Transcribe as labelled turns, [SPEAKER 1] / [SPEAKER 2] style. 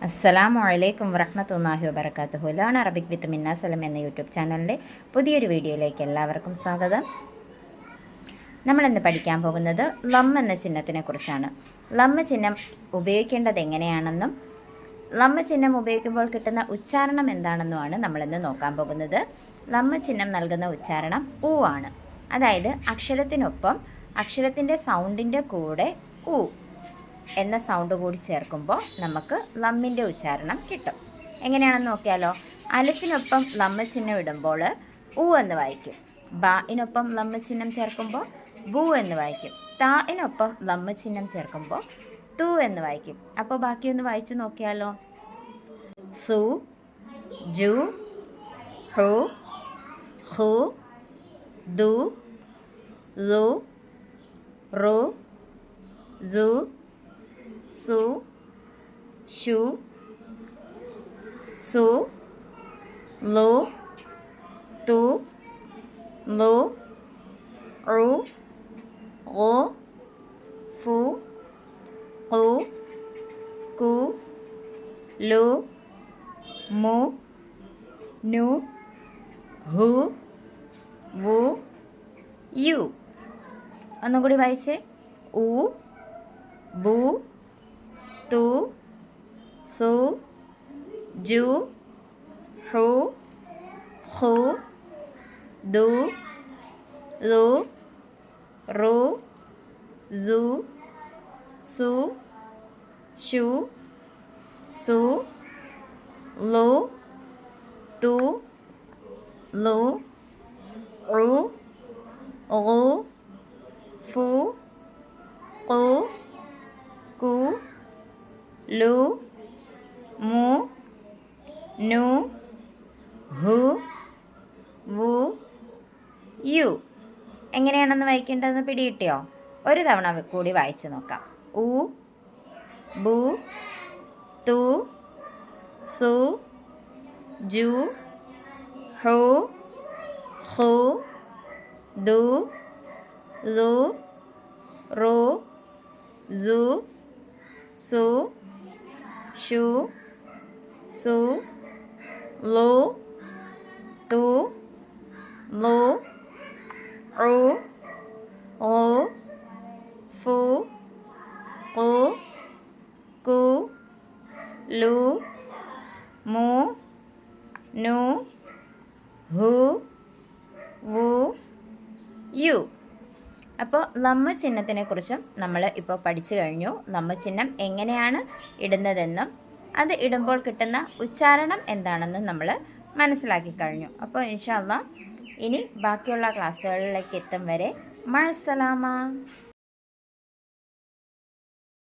[SPEAKER 1] അസ്സലാമു അലൈക്കും വറഹ്മത്തുള്ളാഹി വബറകാതുഹു. ലേൺ അറബിക് വിത്ത് മിന്ന സലം എന്ന യൂട്യൂബ് ചാനലിൻ്റെ പുതിയൊരു വീഡിയോയിലേക്ക് എല്ലാവർക്കും സ്വാഗതം. നമ്മളിന്ന് പഠിക്കാൻ പോകുന്നത് ലം എന്ന ചിഹ്നത്തിനെ കുറിച്ചാണ്. ലം ചിഹ്നം ഉപയോഗിക്കേണ്ടത് എങ്ങനെയാണെന്നും ലം ചിഹ്നം ഉപയോഗിക്കുമ്പോൾ കിട്ടുന്ന ഉച്ചാരണം എന്താണെന്നുമാണ് നമ്മളിന്ന് നോക്കാൻ പോകുന്നത്. ലം ചിഹ്നം നൽകുന്ന ഉച്ചാരണം ഊ ആണ്. അതായത് അക്ഷരത്തിനൊപ്പം അക്ഷരത്തിൻ്റെ സൗണ്ടിൻ്റെ കൂടെ ഊ എന്ന സൗണ്ട് കൂടി ചേർക്കുമ്പോൾ നമുക്ക് ലമ്മിൻ്റെ ഉച്ചാരണം കിട്ടും. എങ്ങനെയാണെന്ന് നോക്കിയാലോ. അലിഫിനൊപ്പം ലമ്മ ചിഹ്നം ഇടുമ്പോൾ ഊ എന്ന് വായിക്കും. ബാഇനൊപ്പം ലമ്മ ചിഹ്നം ചേർക്കുമ്പോൾ ബൂ എന്ന് വായിക്കും. താഇനൊപ്പം ലമ്മ ചിഹ്നം ചേർക്കുമ്പോൾ തു എന്ന് വായിക്കും. അപ്പോൾ ബാക്കിയൊന്ന് വായിച്ചു നോക്കിയാലോ. സു, ജു, ഹു, ഹു, ദു, ലു, റു, സു, സു, ഷു, സു, ലു, തു, ലു, റു, റു, ഫു, ഖു, കു, ലു, മു, നു, ഹു, വു, യു. ഒന്നും കൂടി വായിച്ചേ. ഊ, ബു, തു, സു, ജു, ഹു, ഹു, ദു, ലു, റു, സു, സു, ഷു, സു, ലു, തു, ലു, റു, റു, ഫു, ഖു, കു, ലു, മു, നു, ഹു, വു, യു. എങ്ങനെയാണെന്ന് വായിക്കേണ്ടതെന്ന് പിടികിട്ടിയോ? ഒരു തവണ കൂടി വായിച്ചു നോക്കാം. ഊ, ബു, തു, സു, ജു, ഹു, ഹു, ദു, ലു, റു, സു, സു, ഷു, സു, ലു, തു, ലു, റു, റു, ഫു, ഖു, കു, ലു, മു, നു, ഹു, വു, യു. അപ്പോൾ ലമ്മ ചിഹ്നത്തിനെക്കുറിച്ചും നമ്മൾ ഇപ്പോൾ പഠിച്ചു കഴിഞ്ഞു. ലമ്മ ചിഹ്നം എങ്ങനെയാണ് ഇടുന്നതെന്നും അത് ഇടുമ്പോൾ കിട്ടുന്ന ഉച്ചാരണം എന്താണെന്നും നമ്മൾ മനസ്സിലാക്കി കഴിഞ്ഞു. അപ്പോൾ ഇൻഷാ അല്ലാഹ് ഇനി ബാക്കിയുള്ള ക്ലാസ്സുകളിലേക്ക് എത്തും വരെ മഅസ്സലാമ.